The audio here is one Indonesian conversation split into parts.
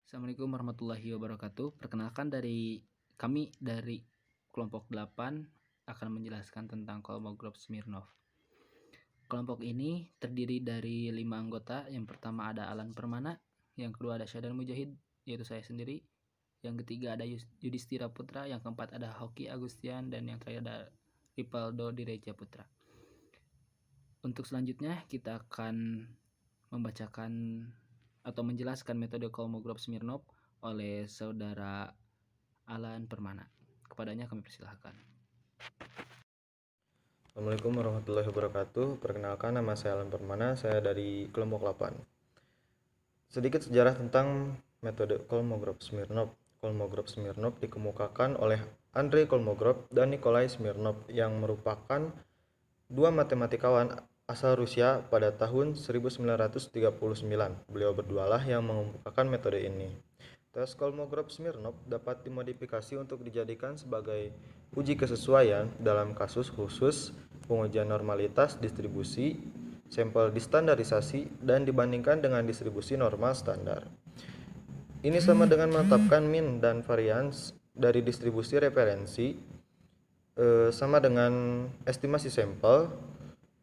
Assalamualaikum warahmatullahi wabarakatuh. Perkenalkan kami dari kelompok 8 akan menjelaskan tentang Kolmogorov Smirnov. Kelompok ini terdiri dari 5 anggota. Yang pertama ada Alan Permana, yang kedua ada Syahdan Mujahid, yaitu saya sendiri. Yang ketiga ada Yudhistira Putra, yang keempat ada Hoki Agustian, dan yang terakhir ada Ripaldo Direja Putra. Untuk selanjutnya kita akan membacakan atau menjelaskan metode Kolmogorov Smirnov oleh saudara Alan Permana. Kepadanya kami persilahkan. Assalamualaikum warahmatullahi wabarakatuh. Perkenalkan, nama saya Alan Permana, saya dari kelompok 8. Sedikit sejarah tentang metode Kolmogorov Smirnov. Kolmogorov Smirnov dikemukakan oleh Andrei Kolmogorov dan Nikolai Smirnov yang merupakan dua matematikawan asal Rusia pada tahun 1939. Beliau berdualah yang mengemukakan metode ini. Tes Kolmogorov-Smirnov dapat dimodifikasi untuk dijadikan sebagai uji kesesuaian dalam kasus khusus pengujian normalitas distribusi, sampel distandarisasi, dan dibandingkan dengan distribusi normal standar. Ini sama dengan menetapkan min dan varians dari distribusi referensi sama dengan estimasi sampel,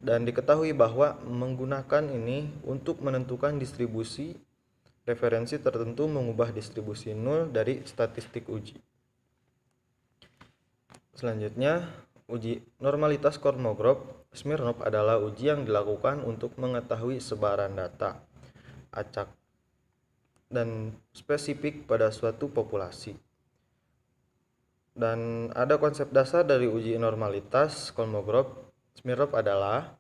dan diketahui bahwa menggunakan ini untuk menentukan distribusi referensi tertentu mengubah distribusi nul dari statistik uji. Selanjutnya, uji normalitas Kolmogorov-Smirnov adalah uji yang dilakukan untuk mengetahui sebaran data acak dan spesifik pada suatu populasi. Dan ada konsep dasar dari uji normalitas Kolmogorov-Smirnov adalah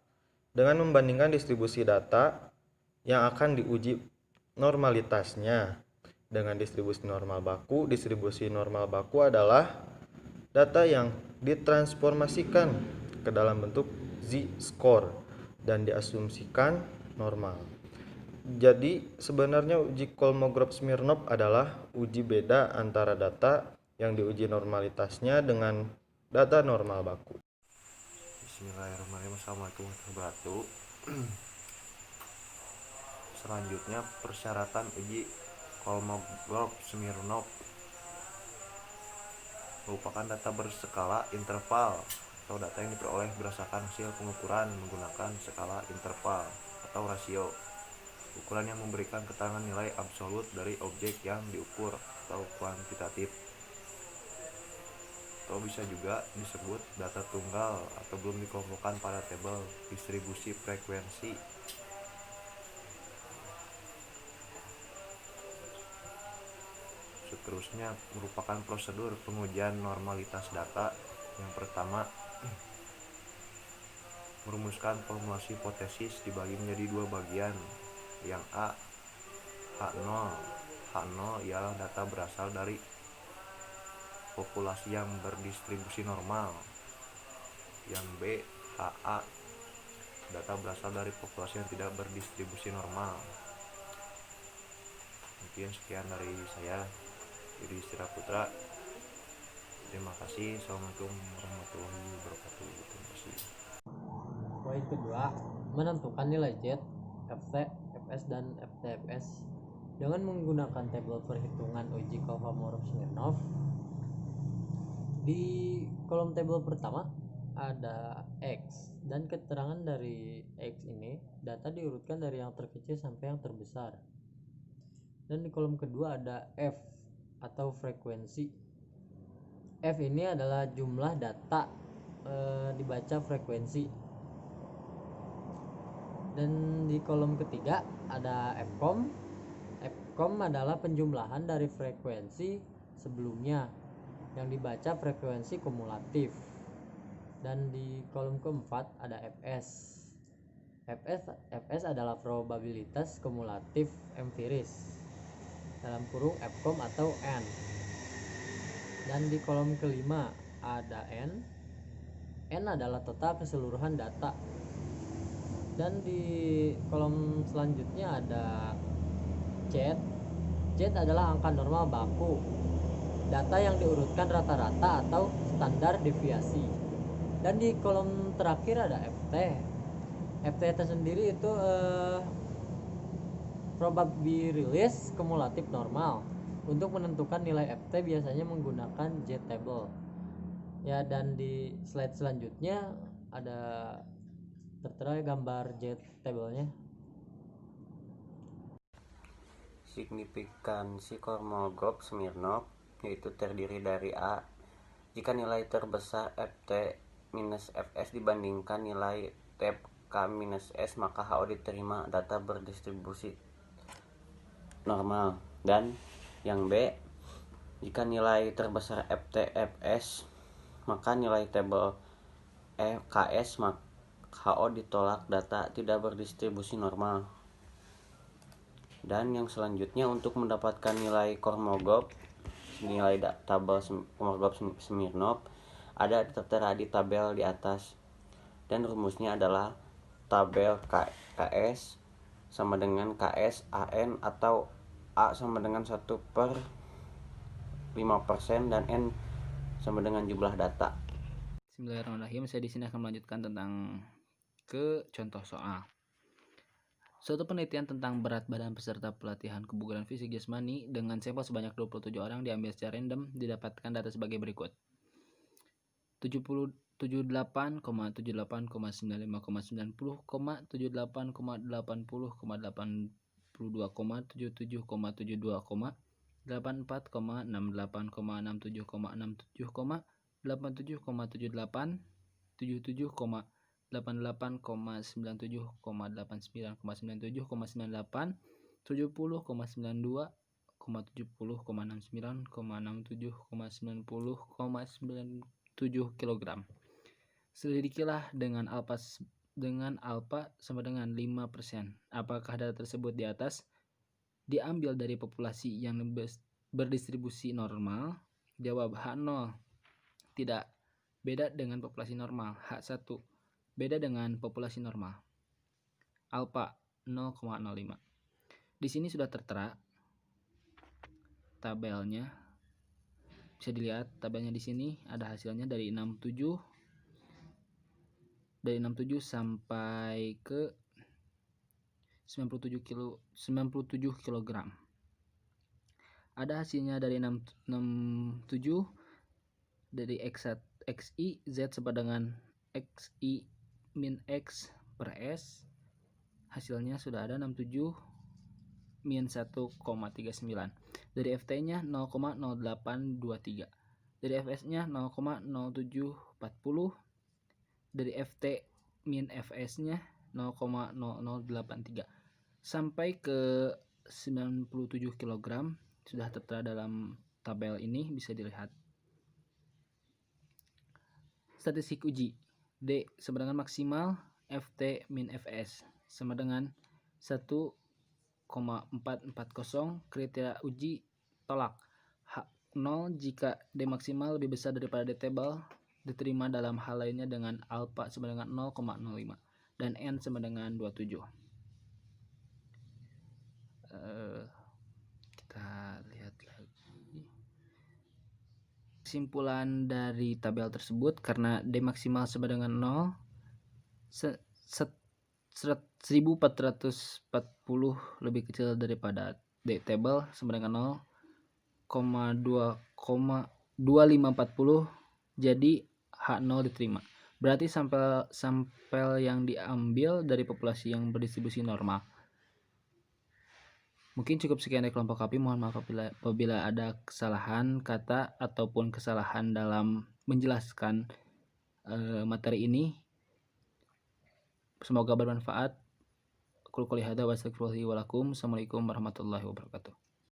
dengan membandingkan distribusi data yang akan diuji normalitasnya dengan distribusi normal baku. Distribusi normal baku adalah data yang ditransformasikan ke dalam bentuk z-score dan diasumsikan normal. Jadi sebenarnya uji Kolmogorov-Smirnov adalah uji beda antara data yang diuji normalitasnya dengan data normal baku. Bismillahirrahmanirrahim. Assalamualaikum warahmatullahi wabarakatuh. Selanjutnya, persyaratan uji Kolmogorov-Smirnov merupakan data berskala interval atau data yang diperoleh berdasarkan hasil pengukuran menggunakan skala interval atau rasio. Ukuran yang memberikan keterangan nilai absolut dari objek yang diukur atau kuantitatif, atau bisa juga disebut data tunggal atau belum dikelompokkan pada tabel distribusi frekuensi. Seterusnya merupakan prosedur pengujian normalitas data. Yang pertama, merumuskan formulasi hipotesis dibagi menjadi dua bagian. Yang A, H0. H0 ialah data berasal dari populasi yang berdistribusi normal. Yang B, HA, data berasal dari populasi yang tidak berdistribusi normal. Mungkin sekian dari saya, Yudhistira Putra. Terima kasih. Assalamualaikum warahmatullahi wabarakatuh. Terima kasih. Poin kedua, menentukan nilai Z, Ft, Fs, dan Ftfs dengan menggunakan tabel perhitungan uji Kolmogorov-Smirnov. Di kolom tabel pertama ada X, dan keterangan dari X ini data diurutkan dari yang terkecil sampai yang terbesar. Dan di kolom kedua ada F atau frekuensi. F ini adalah jumlah data dibaca frekuensi. Dan di kolom ketiga ada Fcom. Fcom adalah penjumlahan dari frekuensi sebelumnya yang dibaca frekuensi kumulatif. Dan di kolom keempat ada Fs. Fs adalah probabilitas kumulatif empiris dalam kurung Fcom atau N. Dan di kolom kelima ada N. N adalah total keseluruhan data. Dan di kolom selanjutnya ada Z. Z adalah angka normal baku, data yang diurutkan rata-rata atau standar deviasi. Dan di kolom terakhir ada Ft. Ft itu sendiri itu Probability kumulatif normal. Untuk menentukan nilai FT biasanya menggunakan Z-table. Ya, dan di slide selanjutnya ada tertera gambar Z-table-nya. Signifikansi Kolmogorov-Smirnov yaitu terdiri dari A. Jika nilai terbesar Ft minus Fs dibandingkan nilai T K minus S, maka HO diterima data berdistribusi normal. Dan yang B, jika nilai terbesar Ft Fs, maka nilai tabel Ks, maka HO ditolak data tidak berdistribusi normal. Dan yang selanjutnya, untuk mendapatkan nilai Kolmogorov, nilai tabel Kolmogorov-Smirnov ada tertera di tabel di atas, dan rumusnya adalah tabel KS sama dengan KS AN, atau A sama dengan 1/5% dan N sama dengan jumlah data. Bismillahirrahmanirrahim. Saya di sini akan melanjutkan tentang ke contoh soal. Suatu penelitian tentang berat badan peserta pelatihan kebugaran fisik jasmani dengan sampel sebanyak 27 orang diambil secara random, didapatkan data sebagai berikut. 78,98,95,90, 78,80,80,82,73,74,75,76,77,78,79,78,80,85,86,87,88,90,91,92,93,94,95,96,97,98,99,100,000,000, 7 kg. Selidikilah dengan alfa sama dengan 5%. Apakah data tersebut di atas diambil dari populasi yang berdistribusi normal? Jawab H0. Tidak. Beda dengan populasi normal. H1. Beda dengan populasi normal. Alfa 0,05. Di sini sudah tertera tabelnya. Bisa dilihat tabelnya di sini ada hasilnya dari 67 sampai ke 97 kg. Ada hasilnya dari 67 dari XI Z sama dengan XI min X per S. Hasilnya sudah ada 67 min 1,39. Dari FT nya 0,0823. Dari FS nya 0,0740. Dari FT min Fs nya 0,0083 sampai ke 97 kg sudah tertera dalam tabel ini, bisa dilihat. Statistik uji D sama dengan maksimal Ft min Fs sama dengan 1,440. Kriteria uji tolak H0 jika D maksimal lebih besar daripada D table. Diterima dalam hal lainnya dengan alfa sama dengan 0,05 dan N sama dengan 27. Kita lihat lagi kesimpulan dari tabel tersebut. Karena D maksimal sama dengan 0, 1440 lebih kecil daripada D table sama dengan 0,2540, jadi H0 diterima. Berarti sampel yang diambil dari populasi yang berdistribusi normal. Mungkin cukup sekian dari kelompok kami. Mohon maaf apabila ada kesalahan kata ataupun kesalahan dalam menjelaskan materi ini. Semoga bermanfaat. Qul qouli hadza wa astaghfirullahi wa lakum. Assalamualaikum warahmatullahi wabarakatuh.